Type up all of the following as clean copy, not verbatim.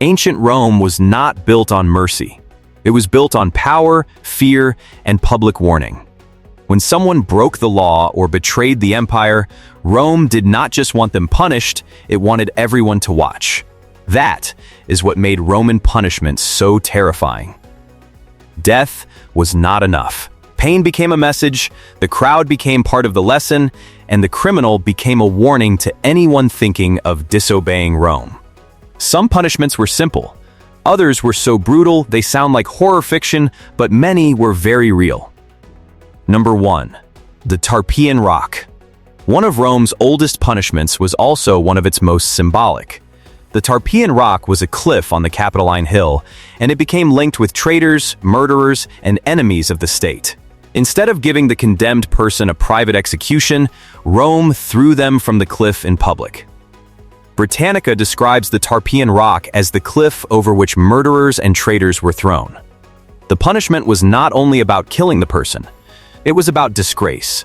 Ancient Rome was not built on mercy. It was built on power, fear, and public warning. When someone broke the law or betrayed the empire, Rome did not just want them punished, it wanted everyone to watch. That is what made Roman punishment so terrifying. Death was not enough. Pain became a message, the crowd became part of the lesson, and the criminal became a warning to anyone thinking of disobeying Rome. Some punishments were simple. Others were so brutal they sound like horror fiction, but many were very real. Number 1. The Tarpeian Rock. One of Rome's oldest punishments was also one of its most symbolic. The Tarpeian Rock was a cliff on the Capitoline Hill, and it became linked with traitors, murderers, and enemies of the state. Instead of giving the condemned person a private execution, Rome threw them from the cliff in public. Britannica describes the Tarpeian Rock as the cliff over which murderers and traitors were thrown. The punishment was not only about killing the person, it was about disgrace.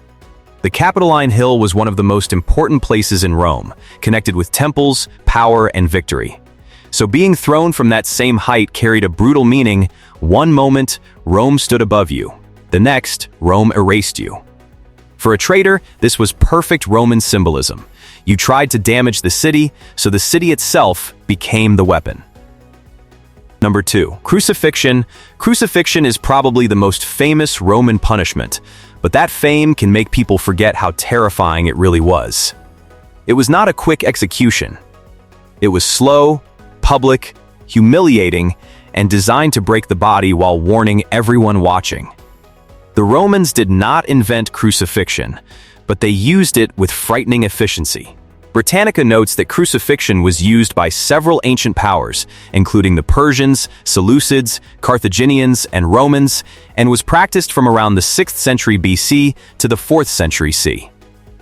The Capitoline Hill was one of the most important places in Rome, connected with temples, power, and victory. So being thrown from that same height carried a brutal meaning. One moment, Rome stood above you. The next, Rome erased you. For a traitor, this was perfect Roman symbolism. You tried to damage the city, so the city itself became the weapon. Number 2. Crucifixion. Crucifixion is probably the most famous Roman punishment, but that fame can make people forget how terrifying it really was. It was not a quick execution. It was slow, public, humiliating, and designed to break the body while warning everyone watching. The Romans did not invent crucifixion, but they used it with frightening efficiency. Britannica notes that crucifixion was used by several ancient powers, including the Persians, Seleucids, Carthaginians, and Romans, and was practiced from around the 6th century BC to the 4th century CE.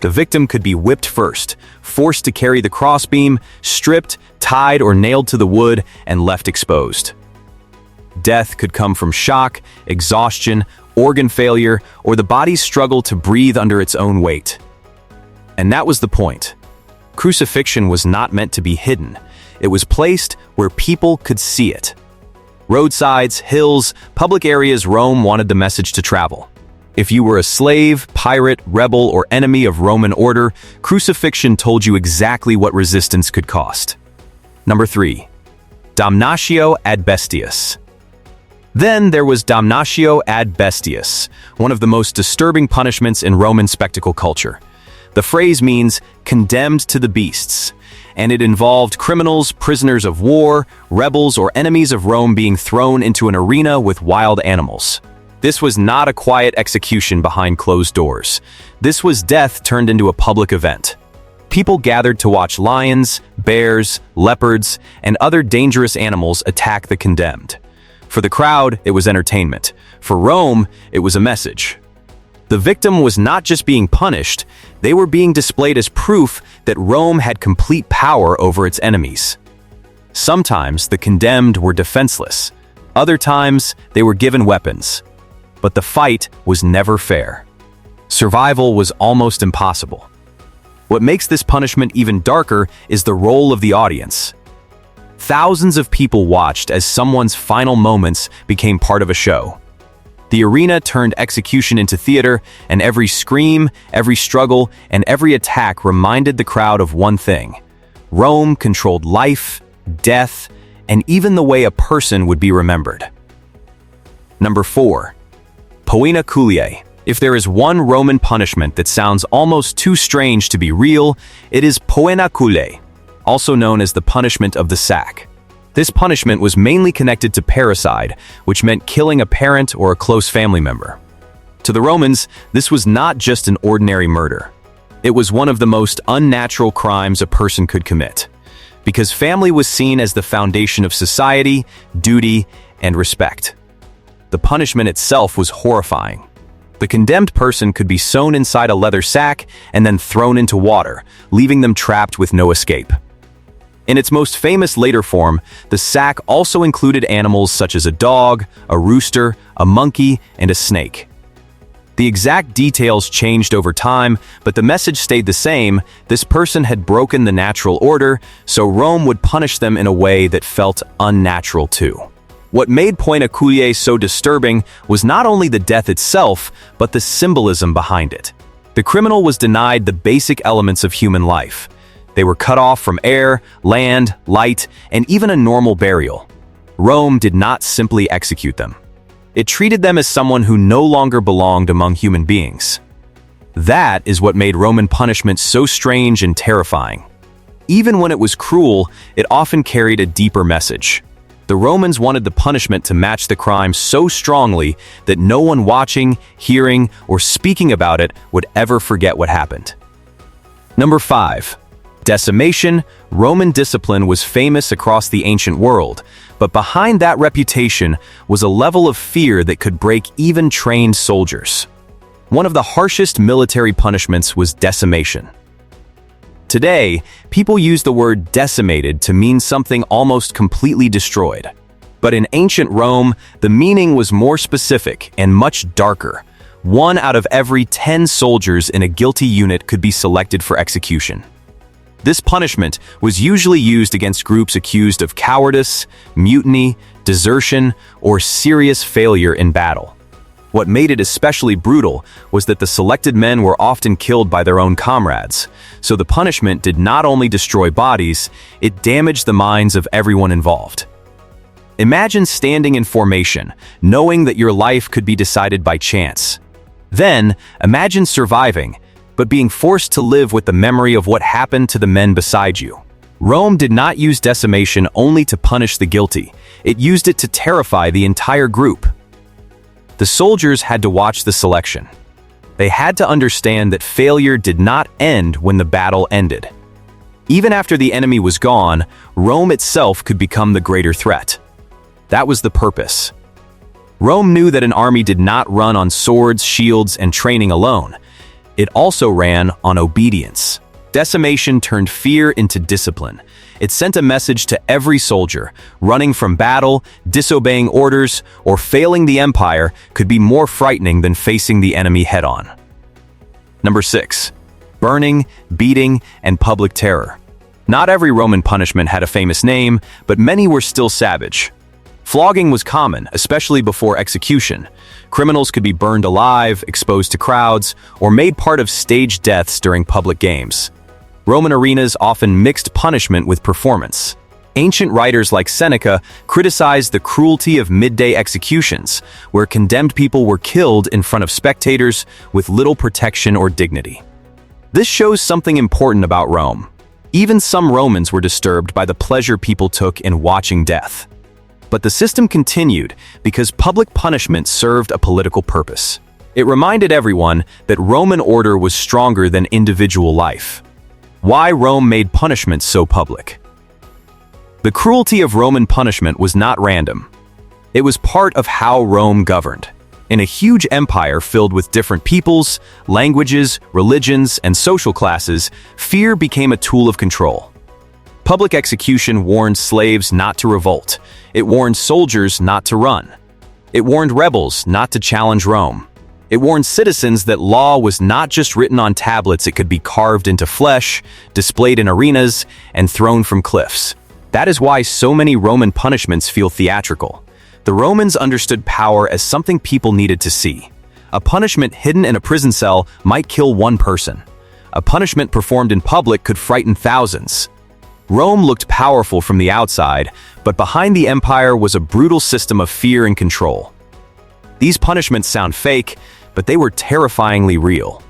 The victim could be whipped first, forced to carry the crossbeam, stripped, tied, or nailed to the wood, and left exposed. Death could come from shock, exhaustion, organ failure, or the body's struggle to breathe under its own weight. And that was the point. Crucifixion was not meant to be hidden. It was placed where people could see it. Roadsides, hills, public areas. Rome wanted the message to travel. If you were a slave, pirate, rebel, or enemy of Roman order, crucifixion told you exactly what resistance could cost. Number 3. Damnatio ad bestias. Then there was damnatio ad bestias, one of the most disturbing punishments in Roman spectacle culture. The phrase means condemned to the beasts, and it involved criminals, prisoners of war, rebels, or enemies of Rome being thrown into an arena with wild animals. This was not a quiet execution behind closed doors. This was death turned into a public event. People gathered to watch lions, bears, leopards, and other dangerous animals attack the condemned. For the crowd, it was entertainment. For Rome, it was a message. The victim was not just being punished, they were being displayed as proof that Rome had complete power over its enemies. Sometimes the condemned were defenseless. Other times, they were given weapons. But the fight was never fair. Survival was almost impossible. What makes this punishment even darker is the role of the audience. Thousands of people watched as someone's final moments became part of a show. The arena turned execution into theater, and every scream, every struggle, and every attack reminded the crowd of one thing: Rome controlled life, death, and even the way a person would be remembered. Number 4. Poena cullei. If there is one Roman punishment that sounds almost too strange to be real, it is poena cullei, also known as the punishment of the sack. This punishment was mainly connected to parricide, which meant killing a parent or a close family member. To the Romans, this was not just an ordinary murder. It was one of the most unnatural crimes a person could commit, because family was seen as the foundation of society, duty, and respect. The punishment itself was horrifying. The condemned person could be sewn inside a leather sack and then thrown into water, leaving them trapped with no escape. In its most famous later form, the sack also included animals such as a dog, a rooster, a monkey, and a snake. The exact details changed over time, but the message stayed the same. This person had broken the natural order, so Rome would punish them in a way that felt unnatural too. What made poena cullei so disturbing was not only the death itself, but the symbolism behind it. The criminal was denied the basic elements of human life. They were cut off from air, land, light, and even a normal burial. Rome did not simply execute them. It treated them as someone who no longer belonged among human beings. That is what made Roman punishment so strange and terrifying. Even when it was cruel, it often carried a deeper message. The Romans wanted the punishment to match the crime so strongly that no one watching, hearing, or speaking about it would ever forget what happened. Number 5. Decimation. Roman discipline was famous across the ancient world, but behind that reputation was a level of fear that could break even trained soldiers. One of the harshest military punishments was decimation. Today, people use the word decimated to mean something almost completely destroyed. But in ancient Rome, the meaning was more specific and much darker. 1 out of every 10 soldiers in a guilty unit could be selected for execution. This punishment was usually used against groups accused of cowardice, mutiny, desertion, or serious failure in battle. What made it especially brutal was that the selected men were often killed by their own comrades, so the punishment did not only destroy bodies, it damaged the minds of everyone involved. Imagine standing in formation, knowing that your life could be decided by chance. Then, imagine surviving, but being forced to live with the memory of what happened to the men beside you. Rome did not use decimation only to punish the guilty. It used it to terrify the entire group. The soldiers had to watch the selection. They had to understand that failure did not end when the battle ended. Even after the enemy was gone, Rome itself could become the greater threat. That was the purpose. Rome knew that an army did not run on swords, shields, and training alone. It also ran on obedience. Decimation turned fear into discipline. It sent a message to every soldier: running from battle, disobeying orders, or failing the empire could be more frightening than facing the enemy head-on. Number 6. Burning, beating, and public terror. Not every Roman punishment had a famous name, but many were still savage. Flogging was common, especially before execution. Criminals could be burned alive, exposed to crowds, or made part of staged deaths during public games. Roman arenas often mixed punishment with performance. Ancient writers like Seneca criticized the cruelty of midday executions, where condemned people were killed in front of spectators with little protection or dignity. This shows something important about Rome. Even some Romans were disturbed by the pleasure people took in watching death. But the system continued because public punishment served a political purpose. It reminded everyone that Roman order was stronger than individual life. Why Rome made punishment so public? The cruelty of Roman punishment was not random. It was part of how Rome governed. In a huge empire filled with different peoples, languages, religions, and social classes, fear became a tool of control. Public execution warned slaves not to revolt. It warned soldiers not to run. It warned rebels not to challenge Rome. It warned citizens that law was not just written on tablets, it could be carved into flesh, displayed in arenas, and thrown from cliffs. That is why so many Roman punishments feel theatrical. The Romans understood power as something people needed to see. A punishment hidden in a prison cell might kill one person. A punishment performed in public could frighten thousands. Rome looked powerful from the outside, but behind the empire was a brutal system of fear and control. These punishments sound fake, but they were terrifyingly real.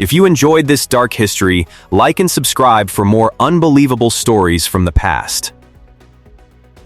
If you enjoyed this dark history, like and subscribe for more unbelievable stories from the past.